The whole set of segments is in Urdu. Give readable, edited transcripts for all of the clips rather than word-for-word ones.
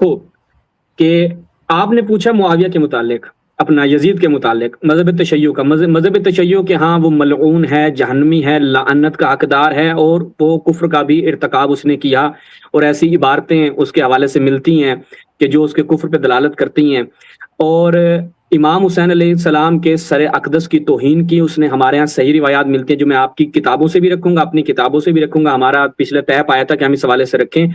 خوب کہ آپ نے پوچھا معاویہ کے متعلق، اپنا یزید کے متعلق، مذہب تشیع کا، مذہب تشیع کہ ہاں وہ ملعون ہے، جہنمی ہے، لعنت کا حقدار ہے، اور وہ کفر کا بھی ارتکاب اس نے کیا، اور ایسی عبارتیں اس کے حوالے سے ملتی ہیں کہ جو اس کے کفر پہ دلالت کرتی ہیں، اور امام حسین علیہ السلام کے سر اقدس کی توہین کی اس نے، ہمارے ہاں صحیح روایات ملتی ہیں جو میں آپ کی کتابوں سے بھی رکھوں گا، اپنی کتابوں سے بھی رکھوں گا، ہمارا پچھلے طے پایا تھا کہ ہم اس حوالے سے رکھیں۔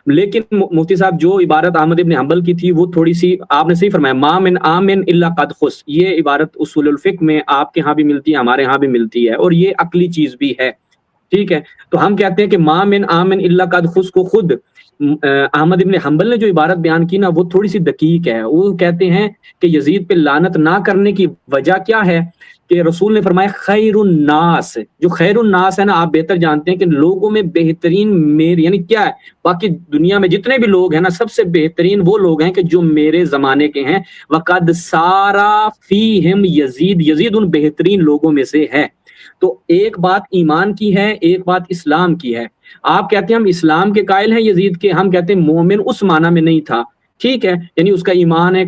لیکن مفتی صاحب جو عبارت احمد ابن حنبل کی تھی وہ تھوڑی سی آپ نے صحیح فرمایا، ما من آمن الا قد خص، یہ عبارت اصول الفقہ میں آپ کے ہاں بھی ملتی ہے، ہمارے ہاں بھی ملتی ہے، اور یہ عقلی چیز بھی ہے، ٹھیک ہے۔ تو ہم کہتے ہیں کہ ما من آمن الا قد خص کو خود احمد ابن حنبل نے جو عبارت بیان کی نا وہ تھوڑی سی دقیق ہے۔ وہ کہتے ہیں کہ یزید پہ لعنت نہ کرنے کی وجہ کیا ہے کہ رسول نے فرمایا خیر الناس، جو خیر الناس ہے نا آپ بہتر جانتے ہیں کہ لوگوں میں بہترین میرے، یعنی کیا ہے، باقی دنیا میں جتنے بھی لوگ ہیں نا سب سے بہترین وہ لوگ ہیں کہ جو میرے زمانے کے ہیں، وقد سارا فیہم یزید، یزید ان بہترین لوگوں میں سے ہے۔ تو ایک بات ایمان کی ہے، ایک بات اسلام کی ہے۔ آپ کہتے ہیں ہم اسلام کے قائل ہیں یزید کے، ہم کہتے ہیں مومن اس معنی میں نہیں تھا، ٹھیک ہے، یعنی اس کا ایمان ہے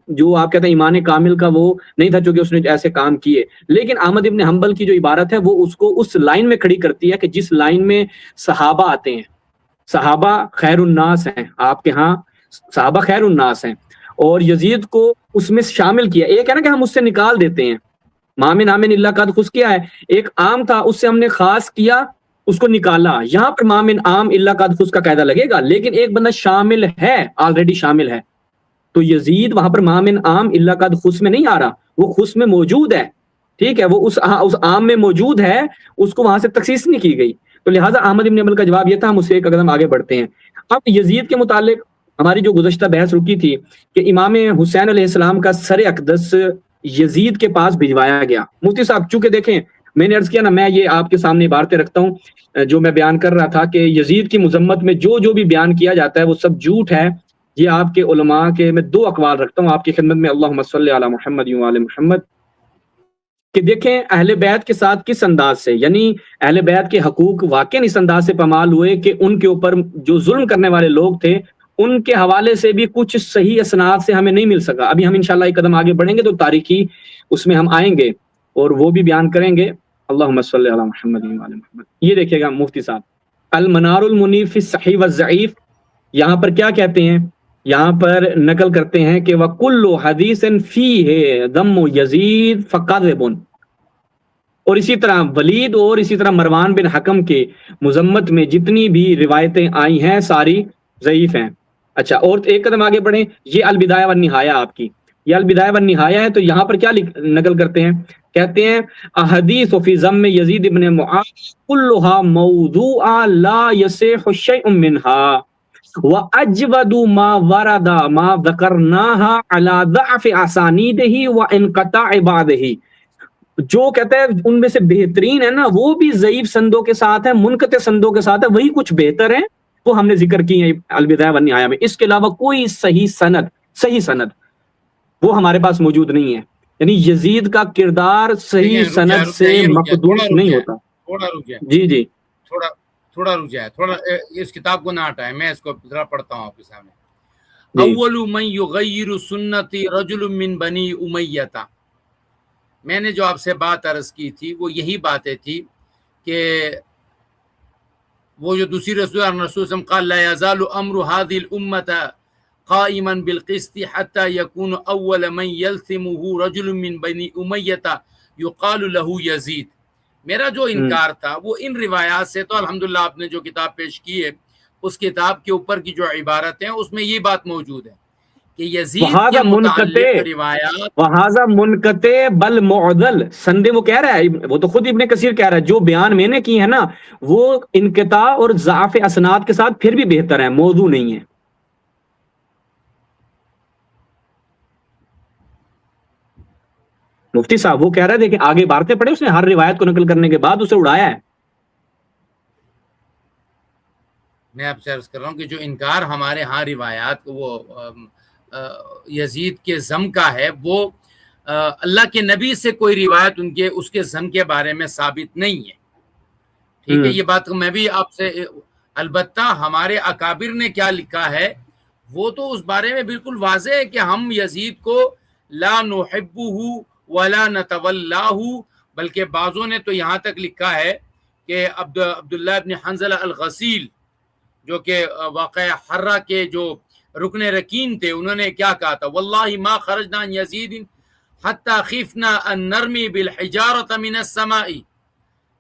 جو آپ کہتے ہیں ایمان کامل کا وہ نہیں تھا چونکہ اس نے ایسے کام کیے۔ لیکن احمد ابن حنبل کی جو عبارت ہے وہ اس کو اس لائن میں کھڑی کرتی ہے کہ جس لائن میں صحابہ آتے ہیں، صحابہ خیر الناس ہیں، آپ کے ہاں صحابہ خیر الناس ہیں، اور یزید کو اس میں شامل کیا۔ ایک ہے نا کہ ہم اس سے نکال دیتے ہیں، مامن آمن اللہ قد خص کیا ہے، ایک عام تھا اس سے ہم نے خاص کیا، اس کو نکالا، یہاں پر مامن عام اللہ قد خص کا قاعدہ لگے گا، لیکن ایک بندہ شامل ہے، آلریڈی شامل ہے، تو یزید وہاں پر مامن عام اللہ قد خص میں نہیں آ رہا، وہ خص میں موجود ہے، ٹھیک ہے، وہ اس عام میں موجود ہے، اس کو وہاں سے تخصیص نہیں کی گئی۔ تو لہٰذا احمد ابن حنبل کا جواب یہ تھا، ہم اسے ایک قدم آگے بڑھتے ہیں۔ اب یزید کے متعلق ہماری جو گزشتہ بحث رکی تھی کہ امام حسین علیہ السلام کا سر اقدس یزید کے پاس بھجوایا گیا۔ مفتی صاحب چونکہ دیکھیں میں نے عرض کیا نا، میں یہ آپ کے سامنے عبارتیں رکھتا ہوں جو میں بیان کر رہا تھا کہ یزید کی مذمت میں جو بھی بیان کیا جاتا ہے وہ سب جھوٹ ہے۔ یہ آپ کے علماء کے میں دو اقوال رکھتا ہوں آپ کی خدمت میں، اللہم صلی علی محمد و علی محمد، کہ دیکھیں اہل بیت کے ساتھ کس انداز سے، یعنی اہل بیت کے حقوق واقعی اس انداز سے پامال ہوئے کہ ان کے اوپر جو ظلم کرنے والے لوگ تھے ان کے حوالے سے بھی کچھ صحیح اسناد سے ہمیں نہیں مل سکا۔ ابھی ہم انشاءاللہ ایک قدم آگے بڑھیں گے تو تاریخی اس میں ہم آئیں گے اور وہ بھی بیان کریں گے۔ اللہم صلی علی محمد و علی محمد۔ یہ دیکھیے گا مفتی صاحب المنار المنیف فی الصحیح والضعیف، یہاں پر کیا کہتے ہیں، یہاں پر نقل کرتے ہیں کہ وَكُلُّ حَدِيثٍ فِيهِ ذَمُّ يَزِيدَ فَكَاذِبٌ، اور اسی طرح ولید اور اسی طرح مروان بن حکم کے مذمت میں جتنی بھی روایتیں آئی ہیں ساری ضعیف ہیں۔ اچھا، اور ایک قدم آگے بڑھیں، یہ البدایہ والنہایہ آپ کی، یہ البدایہ والنہایہ ہے، تو یہاں پر کیا نقل کرتے ہیں، کہتے ہیں احادیث فی ذم یزید ابن معاویہ کلھا موضوعہ لا یصح شیء منها وَأَجْوَدُ مَا وَرَدَ مَا ذَكَرْنَاهَا عَلَى ضَعْفِ أَسَانِيدِهِ وَانْقِطَاعِ بَعْضِهِ، جو کہتے ہیں ان میں سے بہترین ہے نا وہ بھی ضعیف سندوں کے ساتھ ہے، منقطع سندوں کے ساتھ ہے، وہی کچھ بہتر ہیں وہ ہم نے ذکر کی ہیں البدایہ والنہایہ میں۔ اس کے علاوہ کوئی صحیح سند وہ ہمارے پاس موجود نہیں ہے، یعنی یزید کا کردار صحیح سند سے مقدوس نہیں ہوتا۔ تھوڑا رک جائے، جی جی تھوڑا رک جائے، تھوڑا اس کتاب کو نہ ہٹائیں، میں اس کو ذرا پڑھتا ہوں آپ کے سامنے۔ اول من یغیر سنتی رجل من بنی امیہ، میں نے جو آپ سے بات عرض کی تھی وہ یہی باتیں تھی کہ وہ جو دوسری رسول اللہ صلی اللہ علیہ وسلم قال لا يزال امر هذه الامه قائما بالقسط حتى يكون اول من يلثمه رجل من بني امیہ يقال له یزید۔ میرا جو انکار تھا وہ ان روایات سے، تو الحمدللہ آپ نے جو کتاب پیش کی ہے اس کتاب کے اوپر کی جو عبارت ہیں اس میں یہ بات موجود ہے کہ یزید کے متعلق روایات وہذا منقطع بل معضل سندے، وہ کہہ رہا ہے، وہ تو خود ابن کثیر کہہ رہا ہے، جو بیان میں نے کی ہے نا وہ انقطاع اور ضعف اسناد کے ساتھ پھر بھی بہتر ہے، موضوع نہیں ہے۔ مفتی صاحب وہ کہہ رہا ہے، دیکھیں آگے بارتے پڑے، اس نے ہر روایت کو نقل کرنے کے بعد اسے اڑایا ہے۔ میں آپ سے عرض کر رہا ہوں کہ جو انکار ہمارے ہاں روایات وہ یزید کے ذم کا ہے، وہ اللہ کے نبی سے کوئی روایت ان کے اس کے ذم کے بارے میں ثابت نہیں ہے، ٹھیک ہے، یہ بات میں بھی آپ سے، البتہ ہمارے اکابر نے کیا لکھا ہے وہ تو اس بارے میں بالکل واضح ہے کہ ہم یزید کو لا نحبہ ولا نتولاہ، بلکہ بعضوں نے تو یہاں تک لکھا ہے کہ عبداللہ ابن حنظلہ الغسیل جو کہ واقع حرہ کے جو رکن رکین تھے، انہوں نے کیا کہا تھا، واللہ ما خرجنا عن یزید حتی خفنا ان نرمی بالحجارة من السماء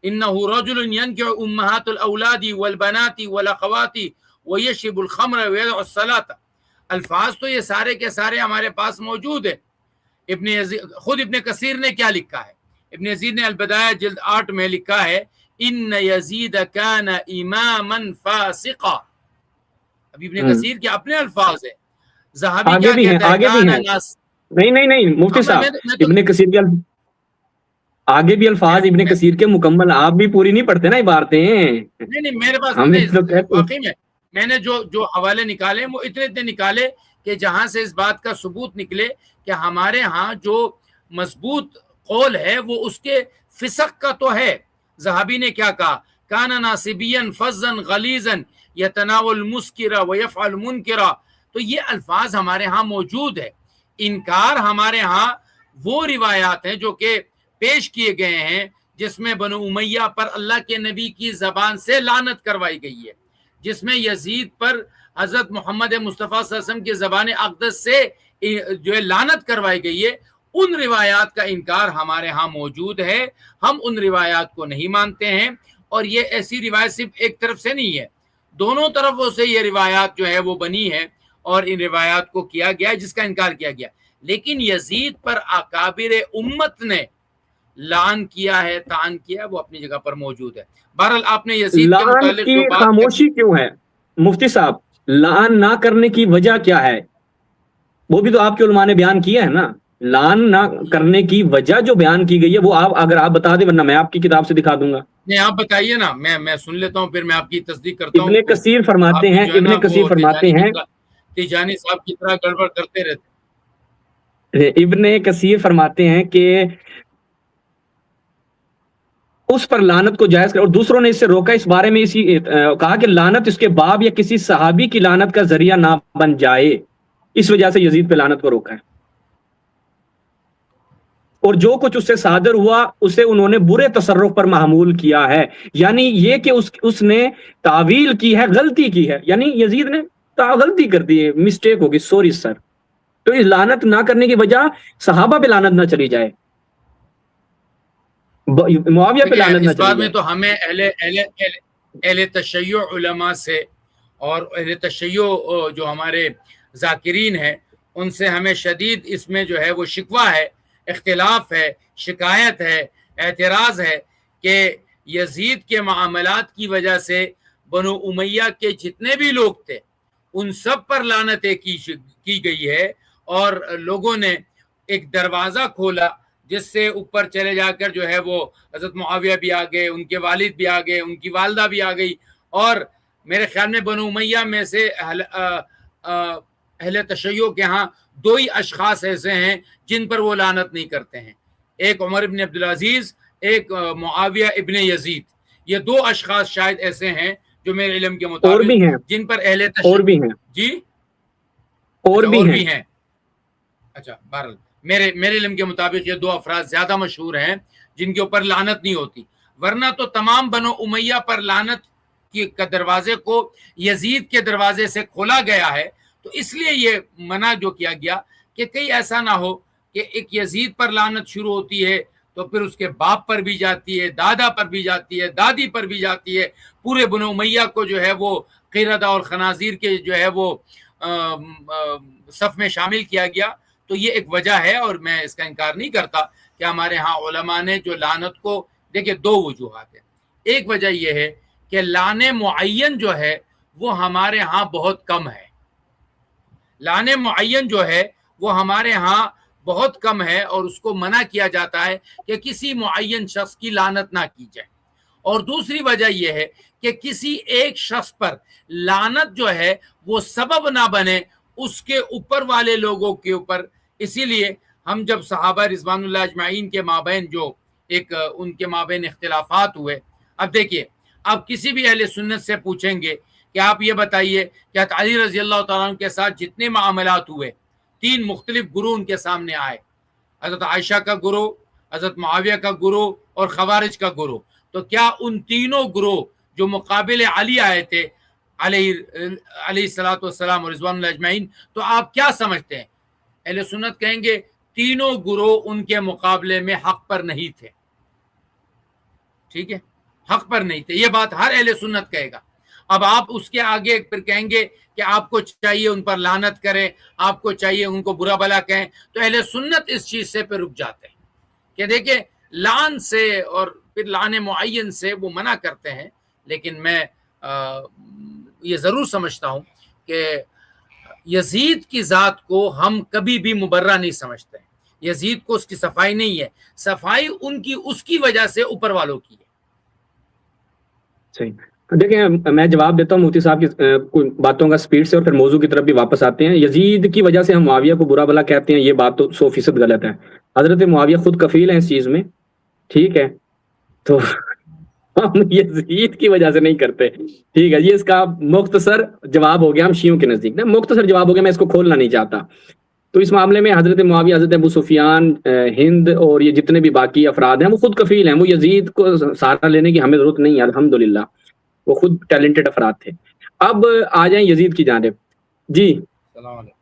انه رجل ينكح امهات الاولاد والبنات والاخوات ويشرب الخمر ويدع الصلاة. الفاظ تو یہ سارے کے سارے ہمارے پاس موجود ہیں. ابن یزید خود ابن کثیر نے کیا لکھا ہے، ابن یزید نے البدایہ جلد 8 میں لکھا ہے ان یزید کان اماما فاسقا. ابھی ابن کثیر کے اپنے الفاظ ہیں. ذہبی کیا کہتا ہے، کان ناس. نہیں مفتی صاحب، ابن کثیر کے آگے بھی الفاظ ابن کثیر کے مکمل، آپ بھی پوری نہیں پڑھتے نا عبارتیں. نہیں میرے پاس واقعی میں نے جو حوالے نکالے وہ اتنے نکالے کہ جہاں سے اس بات کا ثبوت نکلے کہ ہمارے ہاں جو مضبوط قول ہے وہ اس کے فسق کا تو ہے. ذہبی نے کیا کہا، کان ناصبیا فظا غلیظا یتناول المسکرا ویفعل منکرا. تو یہ الفاظ ہمارے ہاں موجود ہے. انکار ہمارے ہاں وہ روایات ہیں جو کہ پیش کیے گئے ہیں جس میں بنو امیہ پر اللہ کے نبی کی زبان سے لعنت کروائی گئی ہے، جس میں یزید پر حضرت محمد مصطفیٰ صلی اللہ علیہ وسلم کی زبان اقدس سے جو ہے لعنت کروائی گئی ہے. ان روایات کا انکار ہمارے ہاں موجود ہے. ہم ان روایات کو نہیں مانتے ہیں، اور یہ ایسی روایت صرف ایک طرف سے نہیں ہے، دونوں طرفوں سے یہ روایات جو ہے وہ بنی ہے اور ان روایات کو کیا گیا جس کا انکار کیا گیا. لیکن یزید پر اکابر امت نے لعن کیا ہے، طعن کیا ہے، وہ اپنی جگہ پر موجود ہے. بہرحال آپ نے یزید کے متعلق جو بات خاموشی کیوں ہے مفتی صاحب، لعن نہ کرنے کی وجہ کیا ہے؟ وہ بھی تو آپ کے علماء نے بیان کیا ہے نا. لعن نہ کرنے کی وجہ جو بیان کی گئی ہے وہ اگر آپ بتا دیں، ورنہ میں آپ کی کتاب سے دکھا دوں گا. نہیں آپ بتائیے نا، میں سن لیتا ہوں، پھر میں آپ کی تصدیق کرتا ہوں. ابن کثیر فرماتے ہیں تیجانی صاحب کی طرح گڑبڑ کرتے رہتے. ابن کثیر فرماتے ہیں کہ اس پر لعنت کو جائز کر، اور دوسروں نے اس سے روکا، اس بارے میں اسی کہا کہ لعنت اس کے باپ یا کسی صحابی کی لعنت کا ذریعہ نہ بن جائے، اس وجہ سے یزید پہ لعنت کو روکا ہے. اور جو کچھ اس سے صادر ہوا اسے انہوں نے برے تصرف پر محمول کیا ہے، یعنی یہ کہ اس نے تعویل کی ہے، غلطی کی ہے، یعنی یزید نے غلطی کر دی ہے، مسٹیک ہوگی، سوری سر. تو اس لعنت نہ کرنے کی وجہ صحابہ پہ لعنت نہ چلی جائے، معاویہ پہ لعنت نہ چلی جائے. اس بات میں تو ہمیں اہل تشیع علماء سے اور اہل تشیع جو ہمارے ذاکرین ہیں ان سے ہمیں شدید اس میں جو ہے وہ شکوہ ہے، اختلاف ہے، شکایت ہے، اعتراض ہے کہ یزید کے معاملات کی وجہ سے بنو امیہ کے جتنے بھی لوگ تھے ان سب پر لعنتیں کی گئی ہے، اور لوگوں نے ایک دروازہ کھولا جس سے اوپر چلے جا کر جو ہے وہ حضرت معاویہ بھی آ گئے، ان کے والد بھی آ گئے، ان کی والدہ بھی آ گئی. اور میرے خیال میں بنو امیہ میں سے اہل تشیع کے ہاں 2 ہی اشخاص ایسے ہیں جن پر وہ لعنت نہیں کرتے ہیں، ایک عمر ابن عبدالعزیز، ایک معاویہ ابن یزید. یہ 2 اشخاص شاید ایسے ہیں جو میرے علم کے مطابق اور بھی ہیں، جن پر اہل تشیع اور بھی ہیں، جی اور بھی ہیں. اچھا بہرحال میرے علم کے مطابق یہ 2 افراد زیادہ مشہور ہیں جن کے اوپر لعنت نہیں ہوتی، ورنہ تو تمام بنو امیہ پر لعنت کے دروازے کو یزید کے دروازے سے کھولا گیا ہے. تو اس لیے یہ منع جو کیا گیا کہ کہیں ایسا نہ ہو کہ ایک یزید پر لعنت شروع ہوتی ہے تو پھر اس کے باپ پر بھی جاتی ہے، دادا پر بھی جاتی ہے، دادی پر بھی جاتی ہے، پورے بنو امیہ کو جو ہے وہ قردہ اور خنازیر کے جو ہے وہ صف میں شامل کیا گیا. تو یہ ایک وجہ ہے، اور میں اس کا انکار نہیں کرتا کہ ہمارے ہاں علماء نے جو لعنت کو دیکھیں 2 وجوہات ہیں. ایک وجہ یہ ہے کہ لعن معین جو ہے وہ ہمارے ہاں بہت کم ہے، لعن معین جو ہے وہ ہمارے ہاں بہت کم ہے، اور اس کو منع کیا جاتا ہے کہ کسی معین شخص کی لعنت نہ کی جائے. اور دوسری وجہ یہ ہے کہ کسی ایک شخص پر لعنت جو ہے وہ سبب نہ بنے اس کے اوپر والے لوگوں کے اوپر. اسی لیے ہم جب صحابہ رضوان اللہ اجمعین کے مابین جو ایک ان کے مابین اختلافات ہوئے، اب دیکھیے آپ کسی بھی اہل سنت سے پوچھیں گے کہ آپ یہ بتائیے کہ حضرت علی رضی اللہ تعالیٰ عنہ کے ساتھ جتنے معاملات ہوئے 3 مختلف گروہ ان کے سامنے آئے، حضرت عائشہ کا گروہ، حضرت معاویہ کا گروہ اور خوارج کا گروہ، تو کیا ان تینوں گروہ جو مقابل علی آئے تھے علیہ الصلوۃ والسلام اور رضوان اللہ اجمعین، تو آپ کیا سمجھتے ہیں؟ اہل سنت کہیں گے تینوں گروہ ان کے مقابلے میں حق پر نہیں تھے، ٹھیک ہے، حق پر نہیں تھے، یہ بات ہر اہل سنت کہے گا۔ اب آپ اس کے آگے پھر کہیں گے کہ آپ کو چاہیے ان پر لعنت کریں، آپ کو چاہیے ان کو برا بھلا کہیں، تو اہل سنت اس چیز سے پہ رک جاتے ہیں کہ دیکھیں لعن سے اور پھر لعن معین سے وہ منع کرتے ہیں، لیکن میں یہ ضرور سمجھتا ہوں کہ یزید کی ذات کو ہم کبھی بھی مبرہ نہیں سمجھتے ہیں، یزید کو اس کی صفائی نہیں ہے، صفائی ان کی اس کی وجہ سے اوپر والوں کی ہے۔ صحیح، دیکھیں میں جواب دیتا ہوں مفتی صاحب کی باتوں کا سپیڈ سے، اور پھر موضوع کی طرف بھی واپس آتے ہیں۔ یزید کی وجہ سے ہم معاویہ کو برا بھلا کہتے ہیں، یہ بات تو 100% غلط ہے۔ حضرت معاویہ خود کفیل ہیں اس چیز میں، ٹھیک ہے، تو ہم یزید کی وجہ سے نہیں کرتے، ٹھیک ہے، یہ اس کا مختصر جواب ہو گیا ہم شیعوں کے نزدیک نا، مختصر جواب ہو گیا، میں اس کو کھولنا نہیں چاہتا۔ تو اس معاملے میں حضرت معاویہ، حضرت ابو سفیان، ہند اور یہ جتنے بھی باقی افراد ہیں وہ خود کفیل ہیں، وہ یزید کو سہارا لینے کی ہمیں ضرورت نہیں ہے، الحمدللہ وہ خود ٹیلنٹڈ افراد تھے۔ اب آ جائیں یزید کی جانب۔ جی السلام علیکم۔